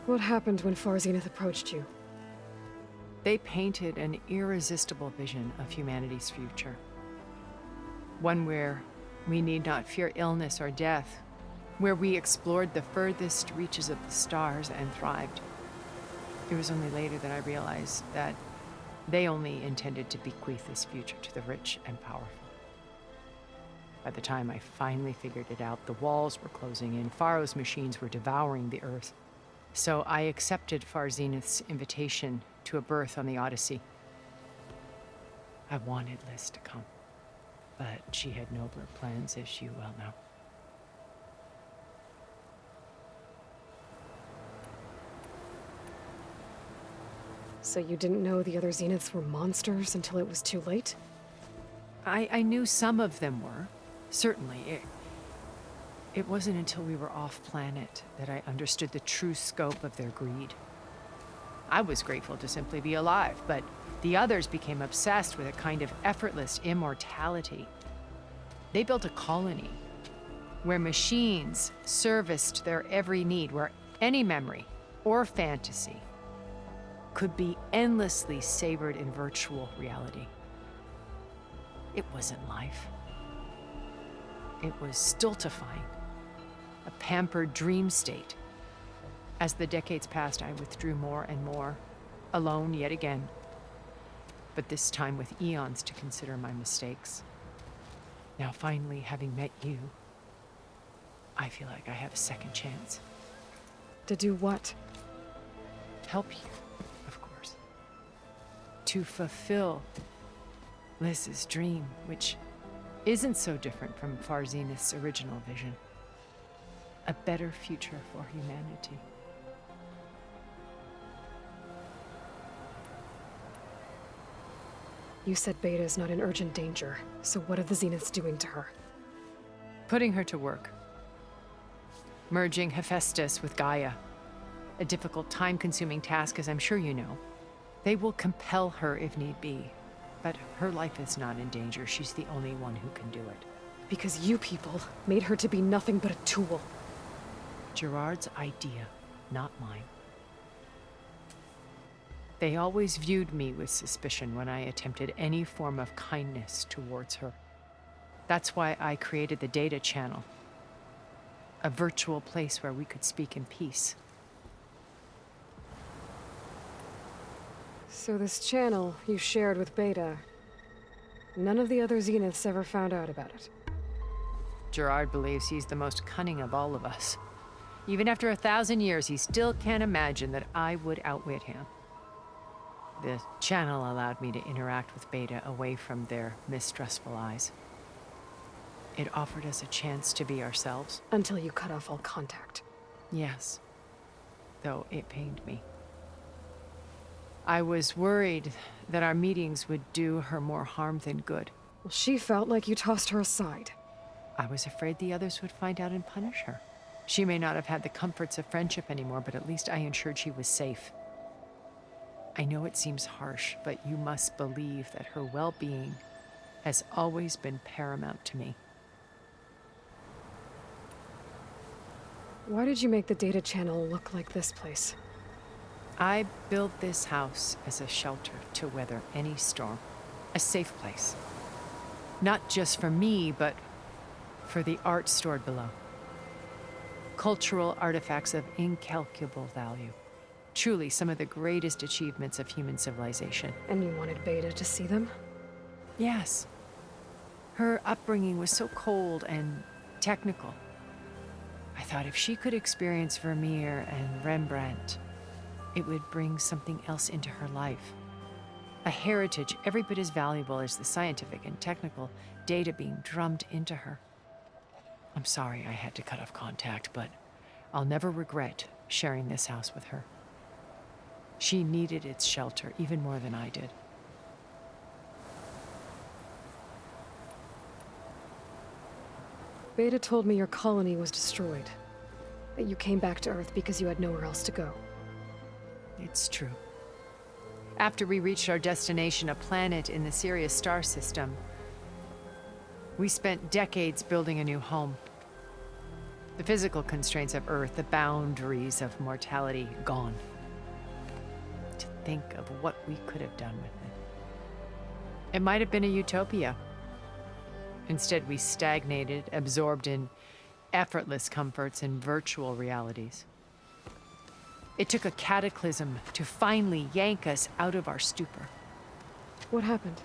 What happened when Far Zenith approached you? They painted an irresistible vision of humanity's future. One where we need not fear illness or death, where we explored the furthest reaches of the stars and thrived. It was only later that I realized that they only intended to bequeath this future to the rich and powerful. By the time I finally figured it out, the walls were closing in, Pharaoh's machines were devouring the Earth. So I accepted Far Zenith's invitation to a birth on the Odyssey. I wanted Liz to come, but she had nobler plans, as you well know. So you didn't know the other Zeniths were monsters until it was too late? I knew some of them were, certainly. It wasn't until we were off-planet that I understood the true scope of their greed. I was grateful to simply be alive, but the others became obsessed with a kind of effortless immortality. They built a colony where machines serviced their every need, where any memory or fantasy could be endlessly savored in virtual reality. It wasn't life. It was stultifying, a pampered dream state. As the decades passed, I withdrew more and more, alone yet again, but this time with eons to consider my mistakes. Now finally, having met you, I feel like I have a second chance. To do what? Help you, of course. To fulfill Liz's dream, which isn't so different from Far Zenith's original vision. A better future for humanity. You said Beta is not in urgent danger, so what are the Zeniths doing to her? Putting her to work. Merging Hephaestus with Gaia. A difficult, time-consuming task, as I'm sure you know. They will compel her if need be. But her life is not in danger. She's the only one who can do it. Because you people made her to be nothing but a tool. Gerard's idea, not mine. They always viewed me with suspicion when I attempted any form of kindness towards her. That's why I created the Data Channel. A virtual place where we could speak in peace. So this channel you shared with Beta, none of the other Zeniths ever found out about it. Gerard believes he's the most cunning of all of us. Even after 1,000 years, he still can't imagine that I would outwit him. The channel allowed me to interact with Beta away from their mistrustful eyes. It offered us a chance to be ourselves. Until you cut off all contact. Yes, though it pained me. I was worried that our meetings would do her more harm than good. Well, she felt like you tossed her aside. I was afraid the others would find out and punish her. She may not have had the comforts of friendship anymore, but at least I ensured she was safe. I know it seems harsh, but you must believe that her well-being has always been paramount to me. Why did you make the Data Channel look like this place? I built this house as a shelter to weather any storm. A safe place. Not just for me, but for the art stored below. Cultural artifacts of incalculable value. Truly some of the greatest achievements of human civilization. And you wanted Beta to see them? Yes. Her upbringing was so cold and technical. I thought if she could experience Vermeer and Rembrandt, it would bring something else into her life. A heritage every bit as valuable as the scientific and technical data being drummed into her. I'm sorry I had to cut off contact, but I'll never regret sharing this house with her. She needed its shelter even more than I did. Beta told me your colony was destroyed. That you came back to Earth because you had nowhere else to go. It's true. After we reached our destination, a planet in the Sirius star system, we spent decades building a new home. The physical constraints of Earth, the boundaries of mortality, gone. To think of what we could have done with it. It might have been a utopia. Instead, we stagnated, absorbed in effortless comforts and virtual realities. It took a cataclysm to finally yank us out of our stupor. What happened?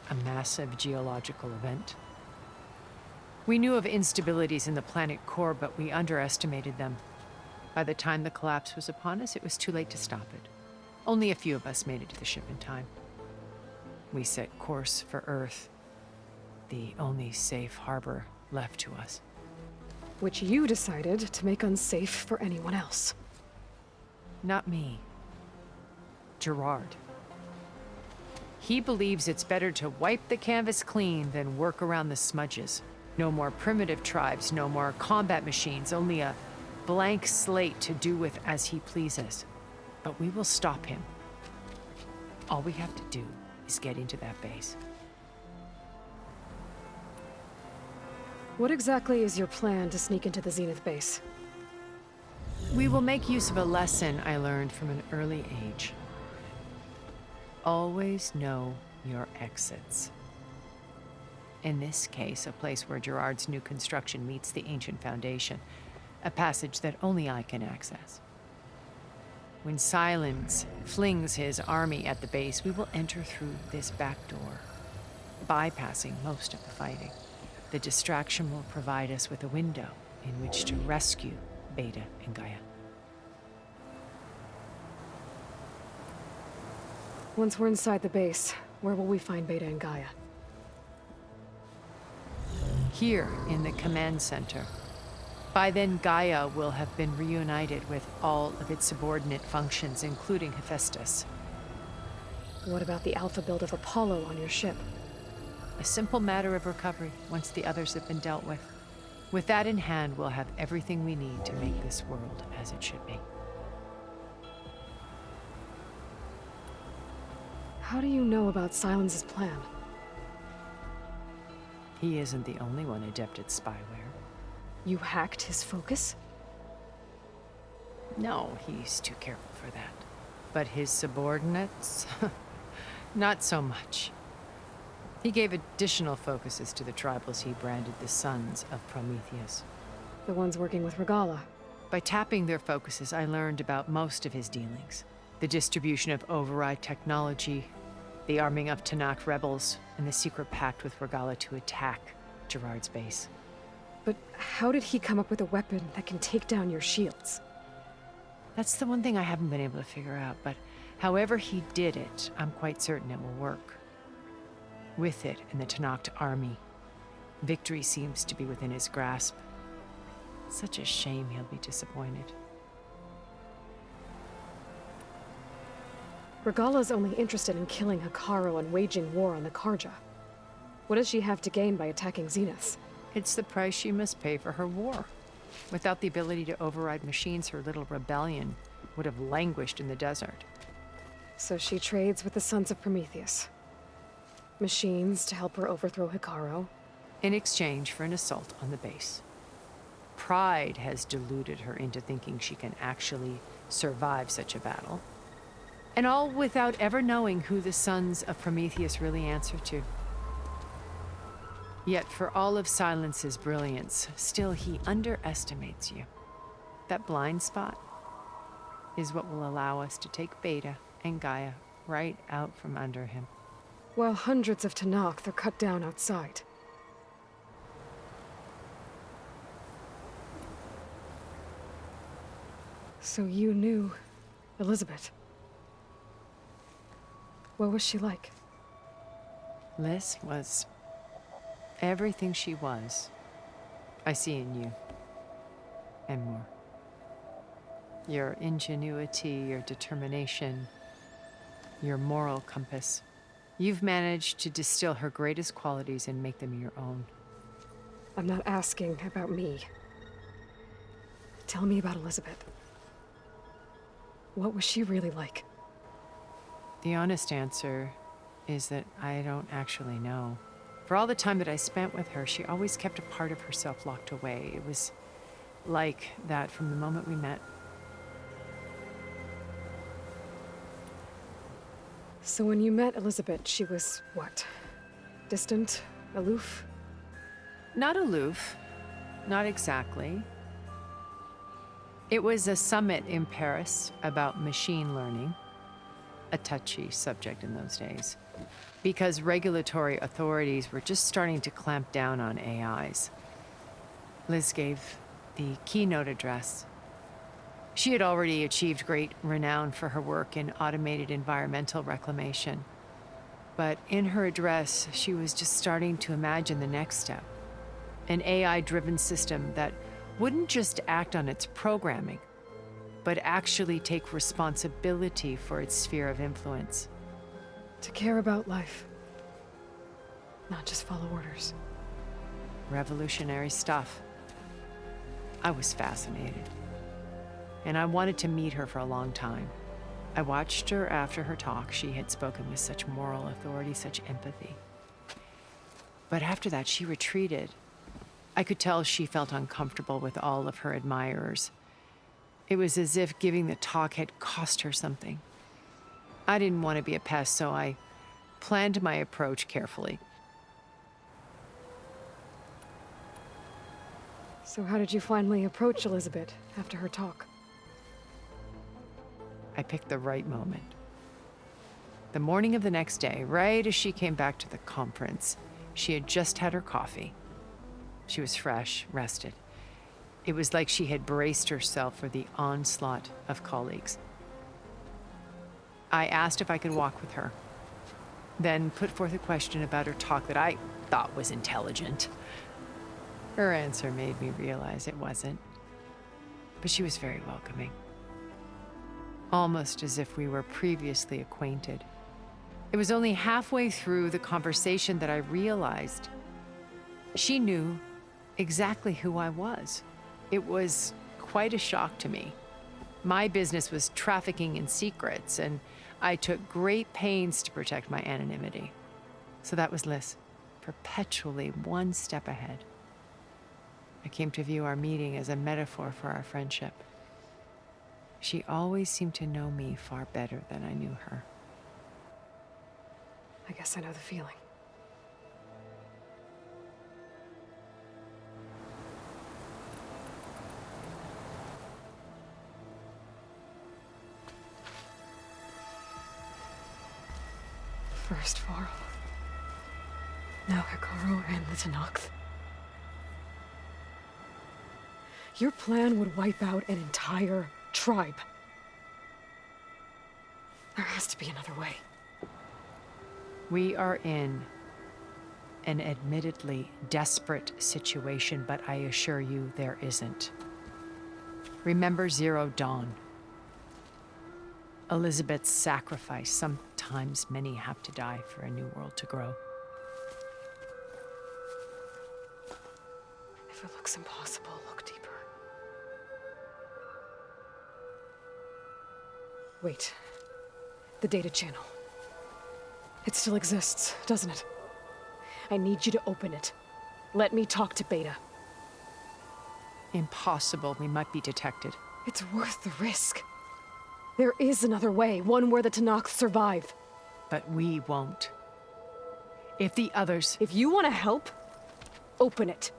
A massive geological event. We knew of instabilities in the planet core, but we underestimated them. By the time the collapse was upon us, it was too late to stop it. Only a few of us made it to the ship in time. We set course for Earth, the only safe harbor left to us. Which you decided to make unsafe for anyone else. Not me. Gerard. He believes it's better to wipe the canvas clean than work around the smudges. No more primitive tribes, no more combat machines, only a blank slate to do with as he pleases. But we will stop him. All we have to do is get into that base. What exactly is your plan to sneak into the Zenith base? We will make use of a lesson I learned from an early age. Always know your exits. In this case, a place where Gerard's new construction meets the ancient foundation, a passage that only I can access. When Silence flings his army at the base, we will enter through this back door, bypassing most of the fighting. The distraction will provide us with a window in which to rescue Beta and Gaia. Once we're inside the base, where will we find Beta and Gaia? Here in the command center. By then, Gaia will have been reunited with all of its subordinate functions, including Hephaestus. What about the alpha build of Apollo on your ship? A simple matter of recovery once the others have been dealt with. With that in hand, we'll have everything we need to make this world as it should be. How do you know about Silence's plan? He isn't the only one adept at spyware. You hacked his focus? No, he's too careful for that. But his subordinates? Not so much. He gave additional focuses to the tribals he branded the Sons of Prometheus. The ones working with Regalla. By tapping their focuses, I learned about most of his dealings. The distribution of override technology, the arming of Tanakh rebels, and the secret pact with Regalla to attack Gerard's base. But how did he come up with a weapon that can take down your shields? That's the one thing I haven't been able to figure out, but however he did it, I'm quite certain it will work. With it and the Tanakh army, victory seems to be within his grasp. Such a shame he'll be disappointed. Regalla's only interested in killing Hekarro and waging war on the Karja. What does she have to gain by attacking Zeniths? It's the price she must pay for her war. Without the ability to override machines, her little rebellion would have languished in the desert. So she trades with the Sons of Prometheus. Machines to help her overthrow Hekarro. In exchange for an assault on the base. Pride has deluded her into thinking she can actually survive such a battle. And all without ever knowing who the Sons of Prometheus really answer to. Yet for all of Silence's brilliance, still he underestimates you. That blind spot is what will allow us to take Beta and Gaia right out from under him. While hundreds of Tanakh are cut down outside. So you knew Elizabeth. What was she like? Liz was everything she was. I see in you. And more. Your ingenuity, your determination, your moral compass. You've managed to distill her greatest qualities and make them your own. I'm not asking about me. Tell me about Elizabeth. What was she really like? The honest answer is that I don't actually know. For all the time that I spent with her, she always kept a part of herself locked away. It was like that from the moment we met. So when you met Elizabeth, she was what? Distant? Aloof? Not aloof. Not exactly. It was a summit in Paris about machine learning, a touchy subject in those days, because regulatory authorities were just starting to clamp down on AIs. Liz gave the keynote address. She had already achieved great renown for her work in automated environmental reclamation. But in her address, she was just starting to imagine the next step, an AI-driven system that wouldn't just act on its programming, but actually take responsibility for its sphere of influence. To care about life. Not just follow orders. Revolutionary stuff. I was fascinated. And I wanted to meet her for a long time. I watched her after her talk. She had spoken with such moral authority, such empathy. But after that, she retreated. I could tell she felt uncomfortable with all of her admirers. It was as if giving the talk had cost her something. I didn't want to be a pest, so I planned my approach carefully. So how did you finally approach Elizabeth after her talk? I picked the right moment. The morning of the next day, right as she came back to the conference, she had just had her coffee. She was fresh, rested. It was like she had braced herself for the onslaught of colleagues. I asked if I could walk with her, then put forth a question about her talk that I thought was intelligent. Her answer made me realize it wasn't, but she was very welcoming. Almost as if we were previously acquainted. It was only halfway through the conversation that I realized she knew exactly who I was. It was quite a shock to me. My business was trafficking in secrets, and I took great pains to protect my anonymity. So that was Liz, perpetually one step ahead. I came to view our meeting as a metaphor for our friendship. She always seemed to know me far better than I knew her. I guess I know the feeling. First Varl. Now Hekarro and the Tenakth. Your plan would wipe out an entire tribe. There has to be another way. We are in an admittedly desperate situation, but I assure you there isn't. Remember Zero Dawn. Elizabeth's sacrifice. Sometimes many have to die for a new world to grow. If it looks impossible, look deeper. Wait. The data channel. It still exists, doesn't it? I need you to open it. Let me talk to Beta. Impossible. We might be detected. It's worth the risk. There is another way, one where the Tenakth survive. But we won't. If the others... If you want to help, open it.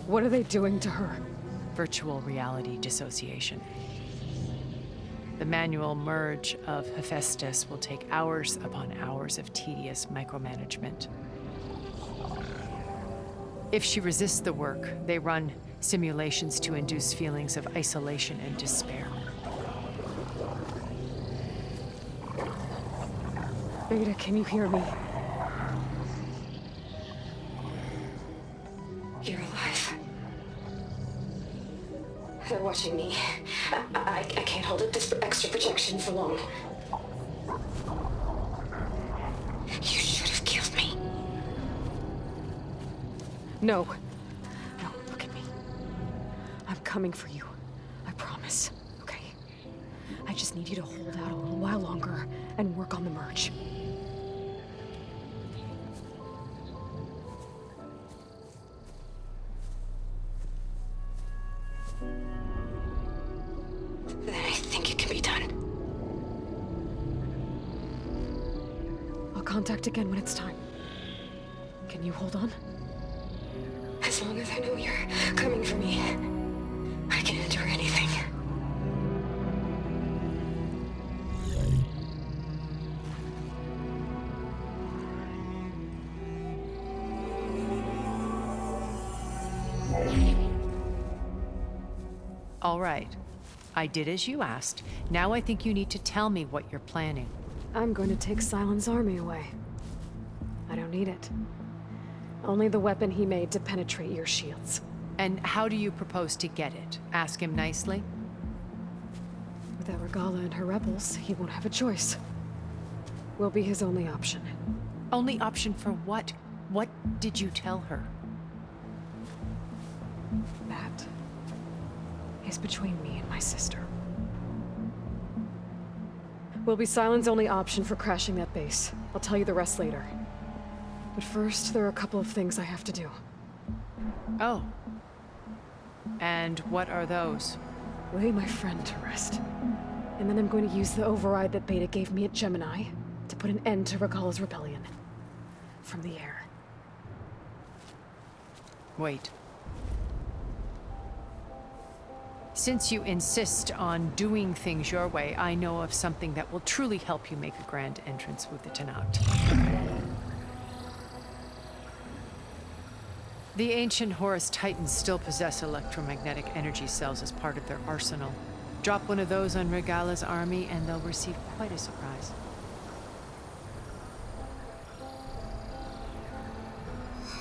What are they doing to her? Virtual reality dissociation. The manual merge of Hephaestus will take hours upon hours of tedious micromanagement. If she resists the work, they run simulations to induce feelings of isolation and despair. Beta, can you hear me? You're alive. They're watching me. I can't hold up this extra protection for long. You should have killed me. No. No, look at me. I'm coming for you. I promise. Okay? I just need you to hold out a little while longer and work on the merge. Then I think it can be done. I'll contact again when it's time. Can you hold on? As long as I know you're coming for me, I can endure anything. All right. I did as you asked. Now I think you need to tell me what you're planning. I'm going to take Sylens' army away. I don't need it. Only the weapon he made to penetrate your shields. And how do you propose to get it? Ask him nicely? Without Regalla and her rebels, he won't have a choice. We'll be his only option. Only option for what? What did you tell her? That is between me and my sister. Will be Sylens' only option for crashing that base. I'll tell you the rest later. But first, there are a couple of things I have to do. Oh. And what are those? Lay my friend to rest. And then I'm going to use the override that Beta gave me at Gemini to put an end to Regalla's rebellion. From the air. Wait. Since you insist on doing things your way, I know of something that will truly help you make a grand entrance with the Tenakth. The ancient Horus Titans still possess electromagnetic energy cells as part of their arsenal. Drop one of those on Regalla's army and they'll receive quite a surprise.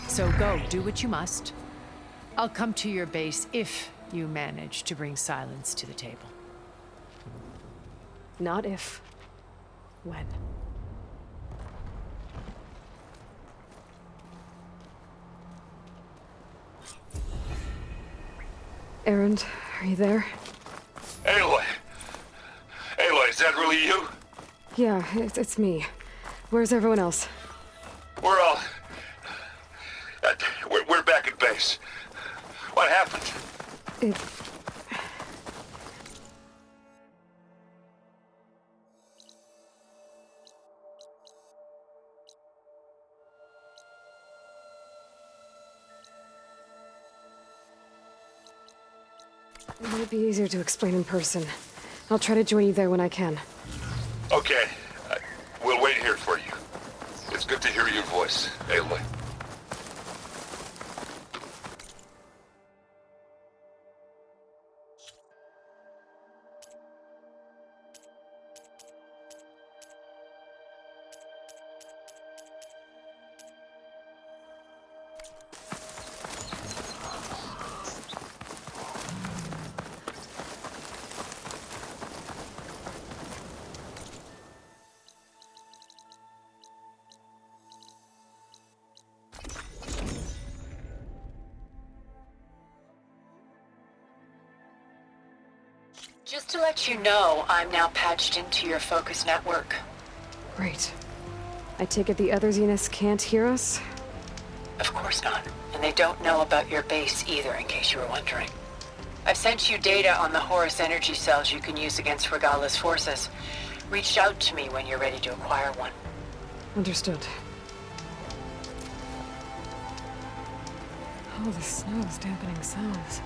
So go, do what you must. I'll come to your base if you manage to bring Sylens to the table. Not if. When. Erend, are you there? Aloy! Aloy, is that really you? Yeah, it's me. Where's everyone else? We're all... we're back at base. What happened? It... It might be easier to explain in person. I'll try to join you there when I can. Okay. We'll wait here for you. It's good to hear your voice, Aloy. Just to let you know, I'm now patched into your focus network. Great. I take it the other Zeniths can't hear us? Of course not. And they don't know about your base either, in case you were wondering. I've sent you data on the Horus energy cells you can use against Regalla's forces. Reach out to me when you're ready to acquire one. Understood. Oh, the snow is dampening sounds.